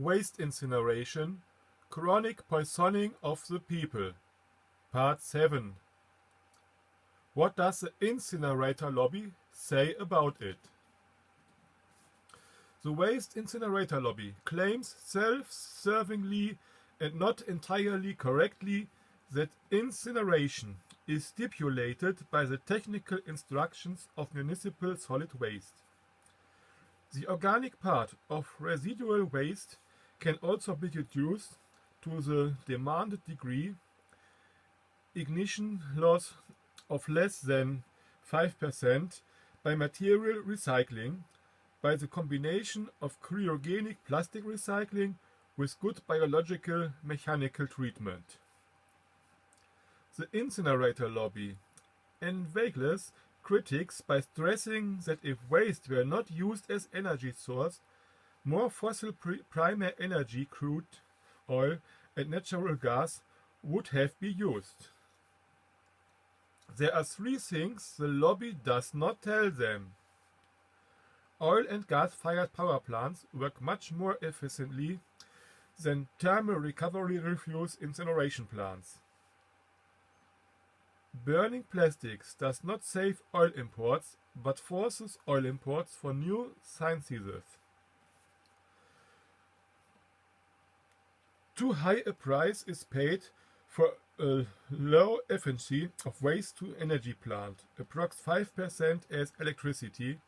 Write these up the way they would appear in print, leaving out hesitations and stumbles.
Waste incineration, chronic poisoning of the people. Part 7. What does the incinerator lobby say about it? The waste incinerator lobby claims self-servingly and not entirely correctly that incineration is stipulated by the technical instructions of municipal solid waste. The organic part of residual waste can also be reduced to the demanded degree, ignition loss of less than 5%, by material recycling, by the combination of cryogenic plastic recycling with good biological mechanical treatment. The incinerator lobby inveigles critics by stressing that if waste were not used as energy source, more fossil primary energy, crude oil and natural gas, would have been used. There are three things the lobby does not tell them. Oil and gas-fired power plants work much more efficiently than thermal recovery refuse incineration plants. Burning plastics does not save oil imports, but forces oil imports for new syntheses. Too high a price is paid for a low efficiency of waste-to-energy plant, approx 5% as electricity,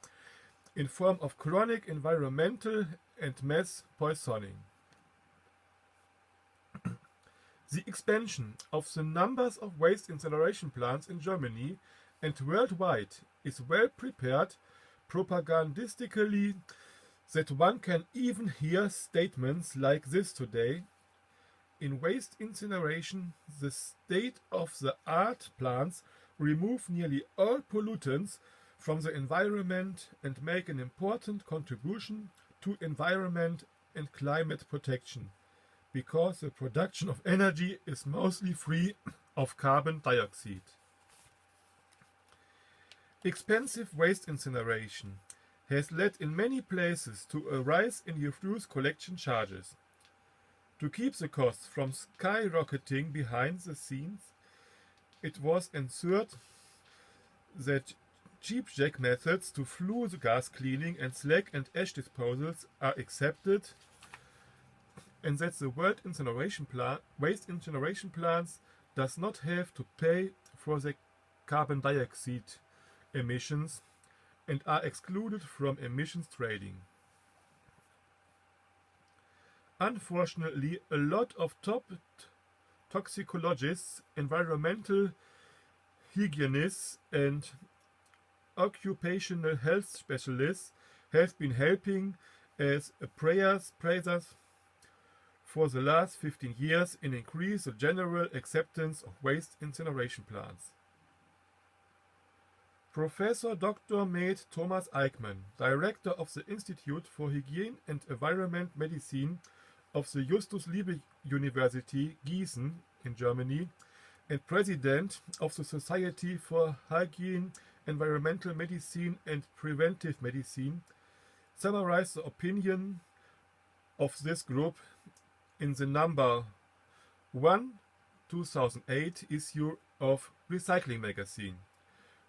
in form of chronic environmental and mass poisoning. The expansion of the numbers of waste incineration plants in Germany and worldwide is well prepared propagandistically that one can even hear statements like this today. In waste incineration, the state-of-the-art plants remove nearly all pollutants from the environment and make an important contribution to environment and climate protection, because the production of energy is mostly free of carbon dioxide. Expensive waste incineration has led in many places to a rise in refuse collection charges. To keep the costs from skyrocketing behind the scenes, it was ensured that cheap jack methods to flue the gas cleaning and slag and ash disposals are accepted, and that the waste incineration plants does not have to pay for the carbon dioxide emissions and are excluded from emissions trading. Unfortunately, a lot of top toxicologists, environmental hygienists and occupational health specialists have been helping as praisers for the last 15 years in increase the general acceptance of waste incineration plants. Professor Dr. Med. Thomas Eickmann, director of the Institute for Hygiene and Environment Medicine of the Justus Liebig University, Gießen in Germany, and president of the Society for Hygiene, Environmental Medicine and Preventive Medicine, summarized the opinion of this group in the number 1 2008 issue of Recycling magazine,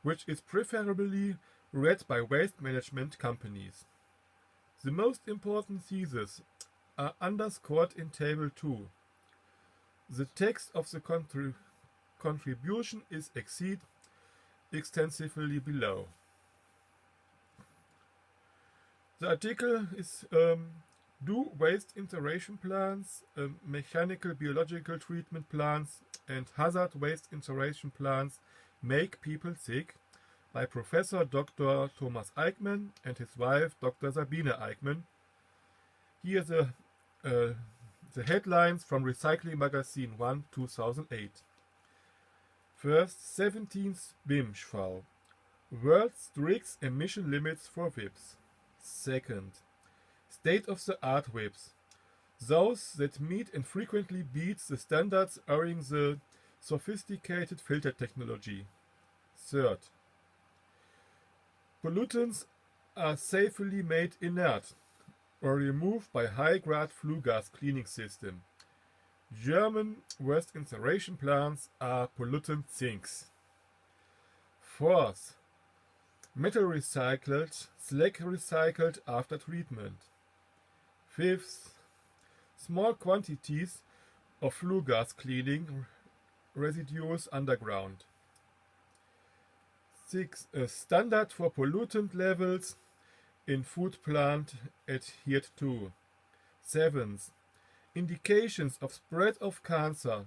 which is preferably read by waste management companies. The most important theses are underscored in Table 2. The text of the contribution is extensively below. The article is Do waste incineration plants, mechanical biological treatment plants and hazard waste incineration plants make people sick? By Professor Dr. Thomas Eickmann and his wife Dr. Sabine Eickmann. Here are the headlines from Recycling Magazine 1 2008. First, 17th BIMSCHV. World's strict emission limits for whips. Second, state-of-the-art whips. Those that meet and frequently beat the standards owing the sophisticated filter technology. Third, pollutants are safely made inert. or removed by high-grade flue gas cleaning system. German waste incineration plants are pollutant sinks. Fourth, metal recycled, slag recycled after treatment. Fifth, small quantities of flue gas cleaning residues underground. Sixth, a standard for pollutant levels in food plant adhered to. Seventh, indications of spread of cancer,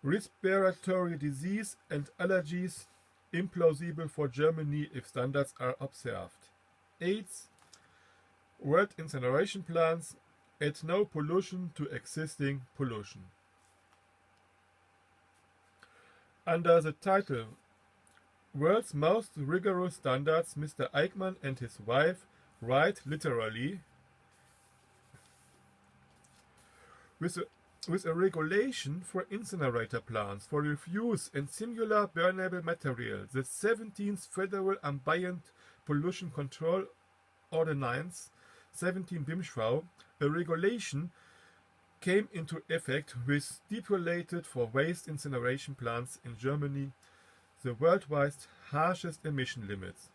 respiratory disease and allergies implausible for Germany if standards are observed. Eighth, world incineration plants add no pollution to existing pollution. Under the title World's Most Rigorous Standards, Mr. Eichmann and his wife write literally, with a regulation for incinerator plants for refuse and singular burnable material, the 17th Federal Ambient Pollution Control Ordinance 17 BImSchV, a regulation came into effect with stipulated for waste incineration plants in Germany the worldwide harshest emission limits,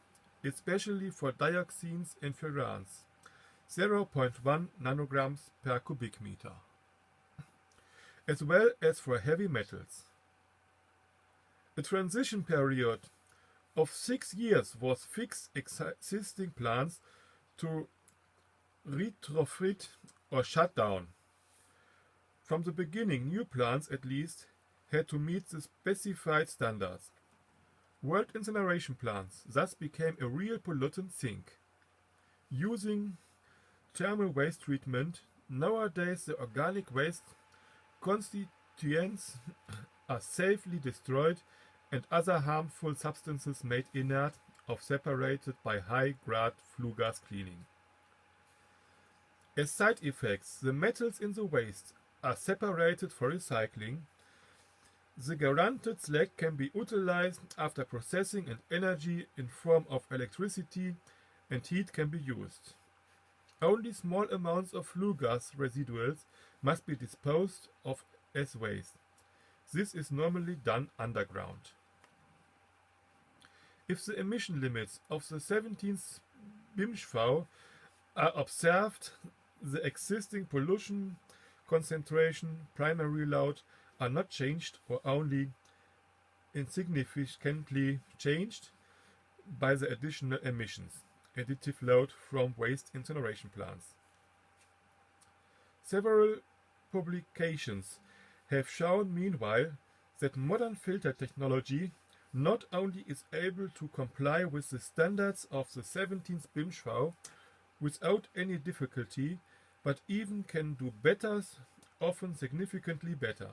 especially for dioxins and furans, 0.1 nanograms per cubic meter, as well as for heavy metals. A transition period of 6 years was fixed existing plants to retrofit or shut down. From the beginning, new plants at least had to meet the specified standards. World incineration plants thus became a real pollutant sink. Using thermal waste treatment, nowadays the organic waste constituents are safely destroyed and other harmful substances made inert or separated by high-grade flue gas cleaning. As side effects, the metals in the waste are separated for recycling. The guaranteed slag can be utilized after processing and energy in form of electricity and heat can be used. Only small amounts of flue gas residuals must be disposed of as waste. This is normally done underground. If the emission limits of the 17th BImSchV are observed, the existing pollution concentration, primary load, are not changed or only insignificantly changed by the additional emissions, additive load from waste incineration plants. Several publications have shown meanwhile that modern filter technology not only is able to comply with the standards of the 17th BImSchV without any difficulty, but even can do better, often significantly better.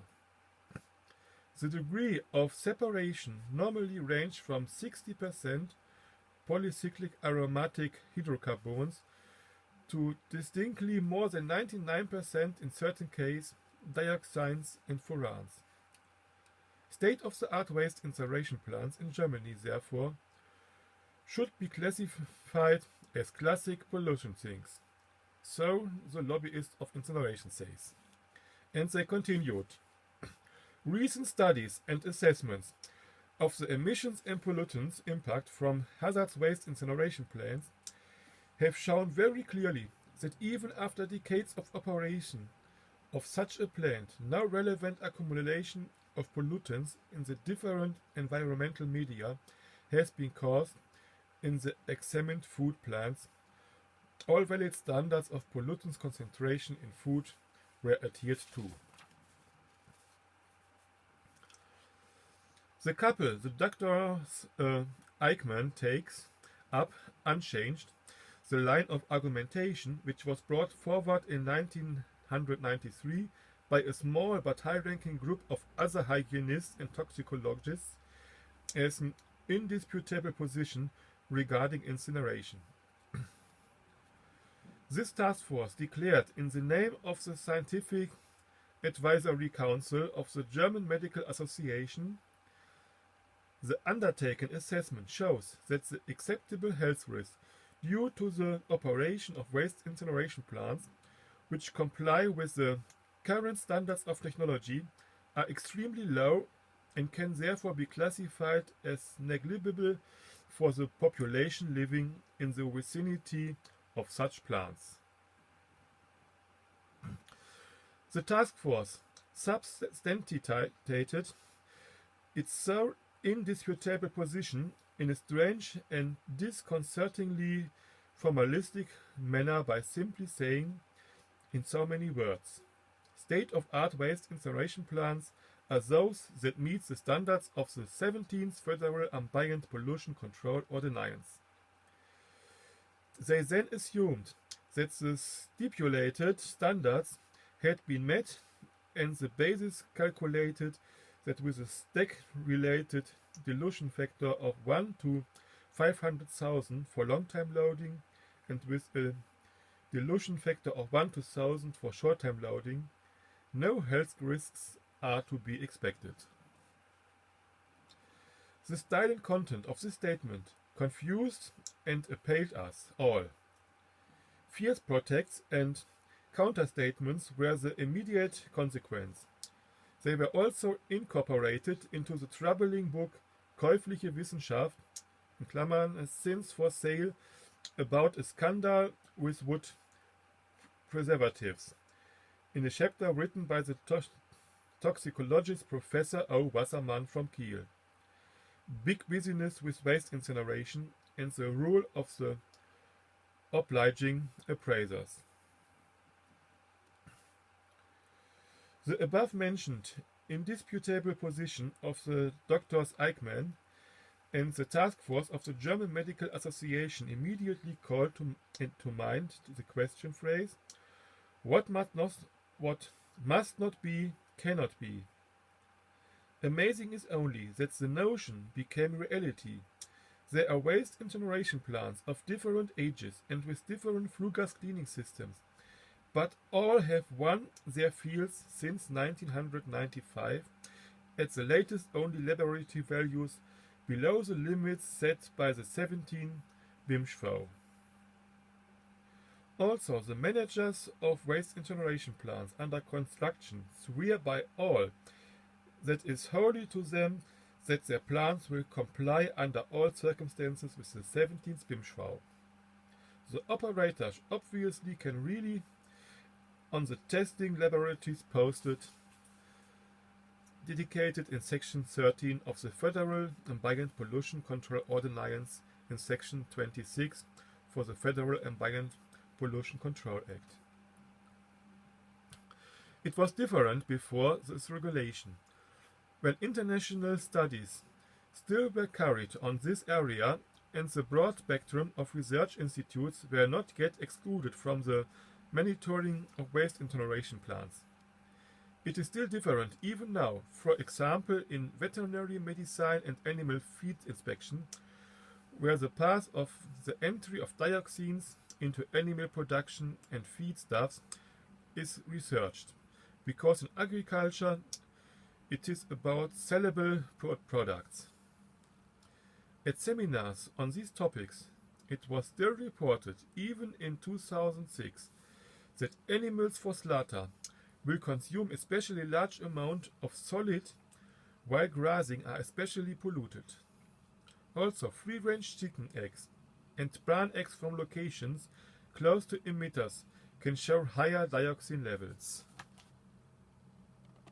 The degree of separation normally ranges from 60% polycyclic aromatic hydrocarbons to distinctly more than 99% in certain cases dioxins and furans. State-of-the-art waste incineration plants in Germany, therefore, should be classified as classic pollution sinks. So the lobbyist of incineration says. And they continued. Recent studies and assessments of the emissions and pollutants impact from hazardous waste incineration plants have shown very clearly that even after decades of operation of such a plant, no relevant accumulation of pollutants in the different environmental media has been caused in the examined food plants. All valid standards of pollutants concentration in food were adhered to. The couple, the Drs. Eichmann, takes up, unchanged, the line of argumentation which was brought forward in 1993 by a small but high-ranking group of other hygienists and toxicologists as an indisputable position regarding incineration. This task force declared in the name of the Scientific Advisory Council of the German Medical Association, the undertaken assessment shows that the acceptable health risk due to the operation of waste incineration plants, which comply with the current standards of technology, are extremely low and can therefore be classified as negligible for the population living in the vicinity of such plants. The task force substantiated its so indisputable position in a strange and disconcertingly formalistic manner by simply saying, in so many words, state-of-art waste incineration plants are those that meet the standards of the 17th Federal Ambient Pollution Control Ordinance. They then assumed that the stipulated standards had been met, and the basis calculated that with a stack-related dilution factor of 1 to 500,000 for long-time loading and with a dilution factor of 1 to 1,000 for short-time loading, no health risks are to be expected. The style and content of this statement confused and appalled us all. Fierce protests and counterstatements were the immediate consequence. They were also incorporated into the troubling book Käufliche Wissenschaft, in Klammern, Sins for Sale, about a scandal with wood preservatives, in a chapter written by the toxicologist Professor O. Wassermann from Kiel. Big business with waste incineration and the rule of the obliging appraisers. The above-mentioned indisputable position of the Doctors Eichmann and the task force of the German Medical Association immediately called to mind the question phrase, what must not be, cannot be. Amazing is only that the notion became reality. There are waste incineration plants of different ages and with different flue gas cleaning systems, but all have won their fields since 1995, at the latest only laboratory values below the limits set by the 17 BImSchV. Also, the managers of waste incineration plants under construction swear by all that is holy to them that their plants will comply under all circumstances with the 17th BImSchV. The operators obviously can rely on the testing laboratories posted dedicated in Section 13 of the Federal Ambient Pollution Control Ordinance in Section 26 for the Federal Ambient Pollution Control Act. It was different before this regulation, when international studies still were carried on this area and the broad spectrum of research institutes were not yet excluded from the monitoring of waste incineration plants. It is still different even now, for example in veterinary medicine and animal feed inspection, where the path of the entry of dioxins into animal production and feedstuffs is researched, because in agriculture it is about sellable products. At seminars on these topics, it was still reported, even in 2006, that animals for slaughter will consume especially large amount of solid, while grazing are especially polluted. Also, free-range chicken eggs and barn eggs from locations close to emitters can show higher dioxin levels.